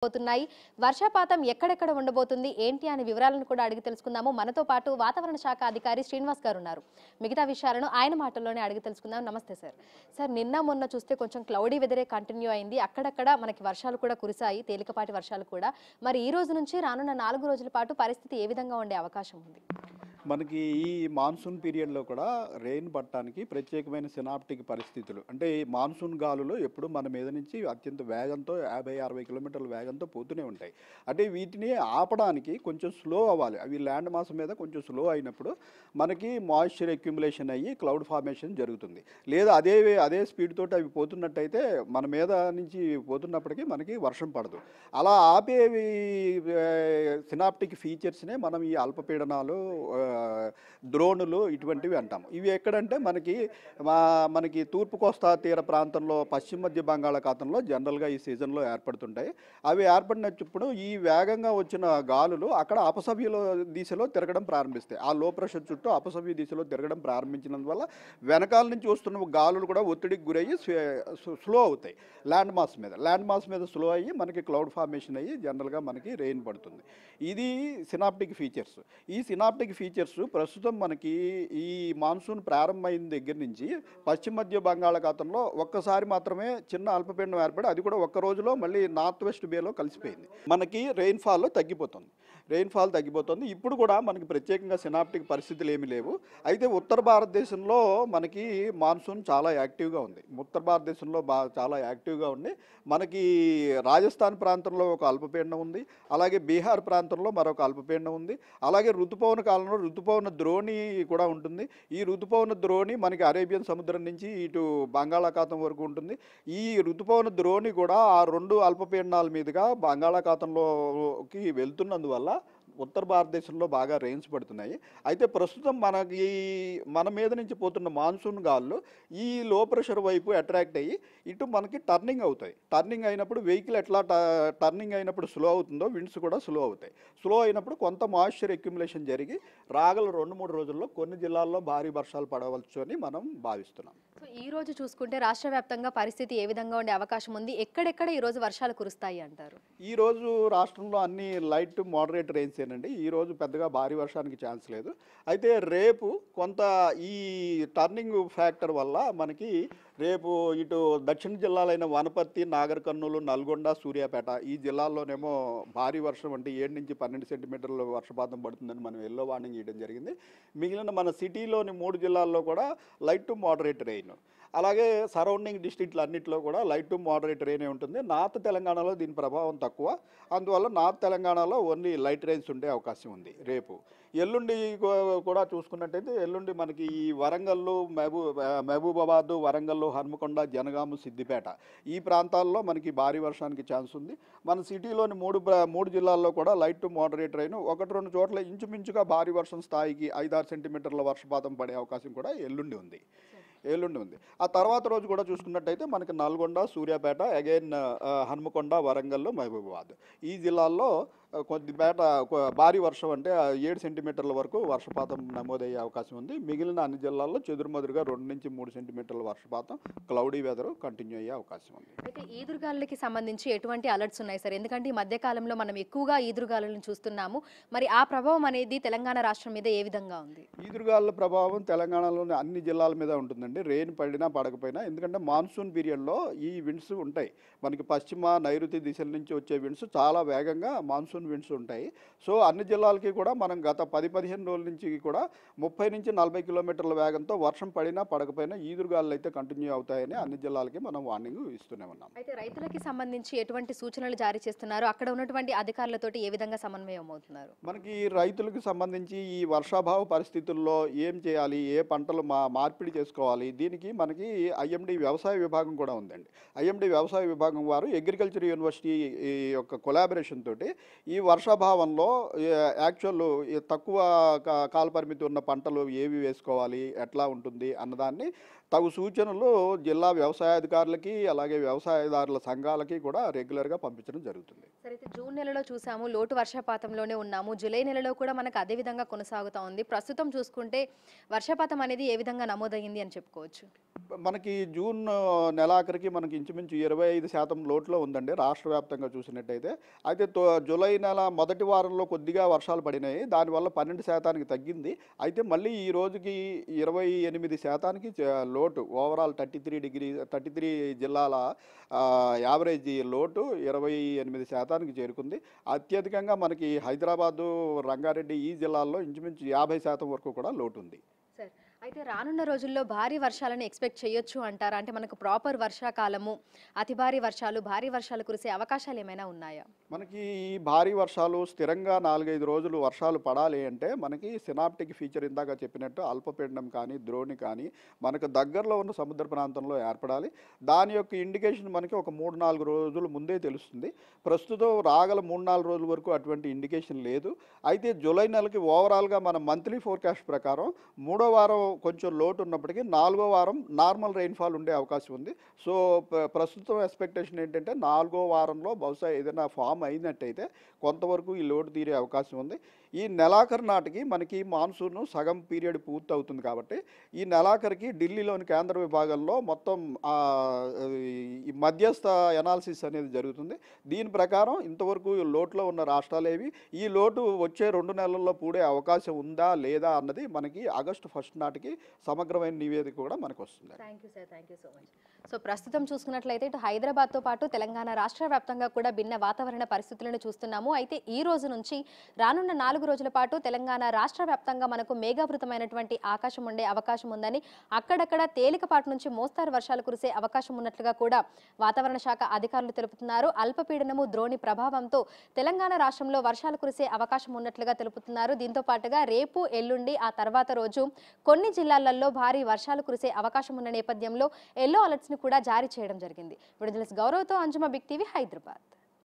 పోతున్నాయి. వర్షపాతం ఎక్కడెక్కడ ఉండబోతుంది ఏంటి అనే వివరాలను కూడా అడిగి తెలుసుకుందాము. మనతో పాటు వాతావరణ శాఖ అధికారి శ్రీనివాస్ గారు ఉన్నారు. మిగతా విషయాలను ఆయన మాటల్లోనే అడిగి తెలుసుకుందాం. నమస్తే సార్. సార్, నిన్న మొన్న చూస్తే కొంచెం క్లౌడీ వెదరే కంటిన్యూ అయింది. అక్కడక్కడ మనకి వర్షాలు కూడా కురిశాయి, తేలికపాటి వర్షాలు కూడా. మరి ఈ రోజు నుంచి రానున్న 4 రోజుల పాటు పరిస్థితి ఏ విధంగా ఉండే అవకాశం ఉంది? మనకి ఈ మాన్సూన్ పీరియడ్లో కూడా రెయిన్ పడటానికి ప్రత్యేకమైన సినాప్టిక్ పరిస్థితులు, అంటే ఈ మాన్సూన్ గాలులు ఎప్పుడు మన మీద నుంచి అత్యంత వేగంతో 50-60 కిలోమీటర్ల వేగంతో పోతూనే ఉంటాయి. అంటే వీటిని ఆపడానికి కొంచెం స్లో అవ్వాలి. అవి ల్యాండ్ మాస్ మీద కొంచెం స్లో అయినప్పుడు మనకి మాయిశ్చర్ అక్యుములేషన్ అయ్యి క్లౌడ్ ఫార్మేషన్ జరుగుతుంది. లేదా అదే స్పీడ్ తోటి అవి పోతున్నట్టయితే మన మీద నుంచి పోతున్నప్పటికీ మనకి వర్షం పడదు. అలా ఆపేవి సినాప్టిక్ ఫీచర్స్నే మనం ఈ అల్పపీడనాలు, ద్రోణులు ఇటువంటివి అంటాము. ఇవి ఎక్కడంటే మనకి తూర్పు కోస్తా తీర ప్రాంతంలో, పశ్చిమ మధ్య బంగాళాఖాతంలో జనరల్గా ఈ సీజన్లో ఏర్పడుతుంటాయి. అవి ఏర్పడినప్పుడు ఈ వేగంగా వచ్చిన గాలులు అక్కడ అపసవ్య దిశలో తిరగడం ప్రారంభిస్తాయి. ఆ లో ప్రెషర్ చుట్టూ అపసవ్య దిశలో తిరగడం ప్రారంభించినందువల్ల వెనకాల నుంచి వస్తున్న గాలులు కూడా ఒత్తిడికి గురయ్యి స్లో అవుతాయి. ల్యాండ్ మాస్ మీద స్లో అయ్యి మనకి క్లౌడ్ ఫార్మేషన్ అయ్యి జనరల్గా మనకి రెయిన్ పడుతుంది. ఇది సినాప్టిక్ ఫీచర్స్. ఈ సినాప్టిక్ ఫీచర్స్ ప్రస్తుతం మనకి ఈ మాన్సూన్ ప్రారంభమైన దగ్గర నుంచి పశ్చిమ మధ్య బంగాళాఖాతంలో ఒక్కసారి మాత్రమే చిన్న అల్పపీడనం ఏర్పడి, అది కూడా ఒక్క రోజులో మళ్ళీ నార్త్ వెస్ట్ బేలో కలిసిపోయింది. మనకి రెయిన్ఫాల్ తగ్గిపోతుంది. ఇప్పుడు కూడా మనకి ప్రత్యేకంగా సినాప్టిక్ పరిస్థితులు ఏమీ లేవు. అయితే ఉత్తర భారతదేశంలో మనకి మాన్సూన్ చాలా యాక్టివ్గా ఉంది. చాలా యాక్టివ్గా ఉంది. మనకి రాజస్థాన్ ప్రాంతంలో ఒక అల్పపీడనం ఉంది, అలాగే బీహార్ ప్రాంతంలో మరొక అల్పపీడనం ఉంది. అలాగే ఋతుపవన కాలంలో ఋతుపవన ద్రోణి కూడా ఉంటుంది. ఈ ఋతుపవన ద్రోణి మనకి అరేబియన్ సముద్రం నుంచి ఇటు బంగాళాఖాతం వరకు ఉంటుంది. ఈ ఋతుపవన ద్రోణి కూడా ఆ 2 అల్పపీడనాల మీదుగా బంగాళాఖాతంలోకి వెళ్తున్నందువల్ల ఉత్తర భారతదేశంలో బాగా రెయిన్స్ పడుతున్నాయి. అయితే ప్రస్తుతం మన మీద నుంచి పోతున్న మాన్సూన్ గాల్లో ఈ లో ప్రెషర్ వైపు అట్రాక్ట్ అయ్యి ఇటు మనకి టర్నింగ్ అవుతాయి. టర్నింగ్ అయినప్పుడు వెహికల్ ఎట్లా టర్నింగ్ అయినప్పుడు స్లో అవుతుందో విండ్స్ కూడా స్లో అవుతాయి. స్లో అయినప్పుడు కొంత మాయిశ్చర్ అక్యుములేషన్ జరిగి రాగల 2-3 రోజుల్లో కొన్ని జిల్లాల్లో భారీ వర్షాలు పడవచ్చు అని మనం భావిస్తున్నాం. సో ఈ రోజు చూసుకుంటే రాష్ట్ర వ్యాప్తంగా పరిస్థితి ఏ విధంగా ఉండే అవకాశం ఉంది? ఎక్కడెక్కడ ఈ రోజు వర్షాలు కురుస్తాయి అంటారు? ఈ రోజు రాష్ట్రంలో అన్ని లైట్ టు మోడరేట్ రెయిన్స్ ఏనండి. ఈ రోజు పెద్దగా భారీ వర్షానికి ఛాన్స్ లేదు. అయితే రేపు కొంత ఈ టర్నింగ్ ఫ్యాక్టర్ వల్ల మనకి రేపు ఇటు దక్షిణ జిల్లాలైన వనపర్తి, నాగర్ కర్నూలు, నల్గొండ, సూర్యాపేట ఈ జిల్లాల్లోనేమో భారీ వర్షం, అంటే 7 నుంచి 12 సెంటీమీటర్ల వర్షపాతం పడుతుందని మనం ఎల్లో వార్నింగ్ ఇవ్వడం జరిగింది. మిగిలిన మన సిటీలోని 3 జిల్లాల్లో కూడా లైట్ టు మోడరేట్ రెయిన్, అలాగే సరౌండింగ్ డిస్ట్రిక్ట్లు అన్నింటిలో కూడా లైట్ టు మోడరేట్ రెయిన్ ఉంటుంది. నార్త్ తెలంగాణలో దీని ప్రభావం తక్కువ, అందువల్ల నార్త్ తెలంగాణలో ఓన్లీ లైట్ రెయిన్స్ ఉండే అవకాశం ఉంది. రేపు ఎల్లుండి కూడా చూసుకున్నట్టయితే ఎల్లుండి మనకి ఈ వరంగల్లు, మహబూబాబాద్, వరంగల్లు, హన్మకొండ, జనగాము, సిద్దిపేట ఈ ప్రాంతాల్లో మనకి భారీ వర్షానికి ఛాన్స్ ఉంది. మన సిటీలోని 3 జిల్లాల్లో కూడా లైట్ టు మోడరేట్ రెయిన్, 1-2 చోట్ల ఇంచుమించుగా భారీ వర్షం స్థాయికి 5-6 సెంటీమీటర్ల వర్షపాతం పడే అవకాశం కూడా ఎల్లుండి ఉంది. ఆ తర్వాత రోజు కూడా చూసుకున్నట్టయితే మనకి నల్గొండ, సూర్యాపేట, అగైన్ హన్మకొండ, వరంగల్, మహబూబాబాద్ ఈ జిల్లాల్లో కొద్దిపేట భారీ వర్షం, అంటే 7 సెంటీమీటర్ల వరకు వర్షపాతం నమోదయ్యే అవకాశం ఉంది. మిగిలిన అన్ని జిల్లాల్లో చెదురుమదురుగా 2-3 సెంటీమీటర్ల వర్షపాతం, క్లౌడీ వెదర్ కంటిన్యూ అయ్యే అవకాశం ఉంది. అయితే ఈదురుగాలులకి సంబంధించి ఎటువంటి అలర్ట్స్ ఉన్నాయి సార్? ఎందుకంటే ఈ మధ్యకాలంలో మనం ఎక్కువగా ఈదురుగాలులను చూస్తున్నాము. మరి ఆ ప్రభావం అనేది తెలంగాణ రాష్ట్రం మీద ఏ విధంగా ఉంది? ఈదురుగాలుల ప్రభావం తెలంగాణలోని అన్ని జిల్లాల మీద ఉంటుందండి, రెయిన్ పడినా పడకపోయినా. ఎందుకంటే మాన్సూన్ పీరియడ్లో ఈ విండ్స్ ఉంటాయి. మనకి పశ్చిమ నైరుతి దిశల నుంచి వచ్చే విండ్స్ చాలా వేగంగా మాన్సూన్ విండ్స్ ఉంటాయి. సో అన్ని జిల్లాలకి కూడా మనం గత 10-15 రోజుల నుంచి కూడా 30-40 కిలోమీటర్ల వేగంతో వర్షం పడినా పడకపోయినా ఈదురుగాలు అయితే కంటిన్యూ అవుతాయని అన్ని జిల్లాలకి మనం వార్నింగ్ ఇస్తూనే ఉన్నాం. అయితే రైతులకి సంబంధించి ఎటువంటి సూచనలు జారీ చేస్తున్నారు? అక్కడ ఉన్నటువంటి అధికారులతోటి ఏ విధంగా సమన్వయం అవుతున్నారు? మనకి రైతులకు సంబంధించి ఈ వర్షాభావ పరిస్థితుల్లో ఏం చేయాలి, ఏ పంటలు మార్పిడి చేసుకోవాలి, దీనికి మనకి ఐఎండి వ్యవసాయ విభాగం కూడా ఉందండి. ఐఎండి వ్యవసాయ విభాగం వారు అగ్రికల్చర్ యూనివర్సిటీ యొక్క కొలాబరేషన్ తోటి ఈ వర్షాభావంలో యాక్చువల్ తక్కువ కాలపరిమితి ఉన్న పంటలు ఏవి వేసుకోవాలి, ఎట్లా ఉంటుంది అన్నదాన్ని తగు సూచనలు జిల్లా వ్యవసాయాధికారులకి, అలాగే వ్యవసాయదారుల సంఘాలకి కూడా రెగ్యులర్గా పంపించడం జరుగుతుంది. సరే, అయితే జూన్ నెలలో చూసాము, లోటు వర్షపాతంలోనే ఉన్నాము. జూలై నెలలో కూడా మనకు అదే విధంగా కొనసాగుతూ ఉంది. ప్రస్తుతం చూసుకుంటే వర్షపాతం అనేది ఏ విధంగా నమోదయ్యింది అని చెప్పుకోవచ్చు? మనకి జూన్ నెలాఖరికి మనకి ఇంచుమించు 25% లోట్లో ఉందండి రాష్ట్ర వ్యాప్తంగా చూసినట్టయితే. అయితే జూలై నెల మొదటి వారంలో కొద్దిగా వర్షాలు పడినాయి. దానివల్ల 12% తగ్గింది. అయితే మళ్ళీ ఈ రోజుకి 28% లోటు ఓవరాల్ 33 జిల్లాల యావరేజ్ లోటు 28% చేరుకుంది. అత్యధికంగా మనకి హైదరాబాదు, రంగారెడ్డి ఈ జిల్లాల్లో ఇంచుమించు 50% వరకు కూడా లోటు ఉంది. సార్, అయితే రానున్న రోజుల్లో భారీ వర్షాలను ఎక్స్పెక్ట్ చేయొచ్చు అంటారా? అంటే మనకు ప్రాపర్ వర్షాకాలము, అతి భారీ వర్షాలు కురిసే అవకాశాలు ఏమైనా ఉన్నాయా? మనకి ఈ భారీ వర్షాలు స్థిరంగా 4-5 రోజులు వర్షాలు పడాలి అంటే మనకి సినాప్టిక్ ఫీచర్ ఇందాక చెప్పినట్టు అల్పపీడనం కానీ, ద్రోణి కానీ మనకు దగ్గరలో ఉన్న సముద్ర ప్రాంతంలో ఏర్పడాలి. దాని యొక్క ఇండికేషన్ మనకి ఒక 3-4 రోజుల ముందే తెలుస్తుంది. ప్రస్తుతం రాగల 3-4 రోజుల వరకు అటువంటి ఇండికేషన్ లేదు. అయితే జూలై నెలకి ఓవరాల్గా మన మంత్లీ ఫోర్కాస్ట్ ప్రకారం 3వ వారం కొంచెం లోటు ఉన్నప్పటికీ 4వ వారం నార్మల్ రెయిన్ఫాల్ ఉండే అవకాశం ఉంది. సో ప్రస్తుతం ఎక్స్పెక్టేషన్ ఏంటంటే 4వ వారంలో బహుశా ఏదైనా ఫామ్ అయినట్టయితే కొంతవరకు ఈ లోటు తీరే అవకాశం ఉంది. ఈ నెలాఖరు నాటికి మనకి మాన్సూన్ సగం పీరియడ్ పూర్తి అవుతుంది కాబట్టి ఈ నెలాఖరికి ఢిల్లీలోని కేంద్ర విభాగంలో మొత్తం ఈ మధ్యస్థ ఎనాలిసిస్ అనేది జరుగుతుంది. దీని ప్రకారం ఇంతవరకు లోటులో ఉన్న రాష్ట్రాలు ఏవి, ఈ లోటు వచ్చే 2 నెలల్లో పూడే అవకాశం ఉందా లేదా అన్నది మనకి ఆగస్టు 1 నాటికి సమగ్రమైన నివేదిక కూడా మనకు వస్తుంది. Thank you sir, thank you so much. So ప్రస్తుతం చూసుకున్నట్లయితే ఇటు హైదరాబాద్తో పాటు తెలంగాణ రాష్ట్ర వ్యాప్తంగా కూడా భిన్న వాతావరణ పరిస్థితులను చూస్తున్నాము. అయితే ఈ రోజు నుంచి రానున్న 4 రోజుల పాటు తెలంగాణ రాష్ట్ర వ్యాప్తంగా మనకు మేఘావృతమైనటువంటి ఆకాశం ఉండే అవకాశం ఉందని, అక్కడక్కడ తేలికపాటి నుంచి మోస్తారు వర్షాలు కురిసే అవకాశం ఉన్నట్లుగా కూడా వాతావరణ శాఖ అధికారులు తెలుపుతున్నారు. అల్పపీడనము ద్రోణి ప్రభావంతో తెలంగాణ రాష్ట్రంలో వర్షాలు కురిసే అవకాశం ఉన్నట్లుగా తెలుపుతున్నారు. దీంతో పాటుగా రేపు, ఎల్లుండి, ఆ తర్వాత రోజు కొన్ని జిల్లాలలో భారీ వర్షాలు కురిసే అవకాశం ఉన్న నేపథ్యంలో ఎల్లో అలర్ట్స్ ని కూడా జారీ చేయడం జరిగింది. విడుదల గౌరవ్తో అంజుమ, బిగ్ టీవీ, హైదరాబాద్.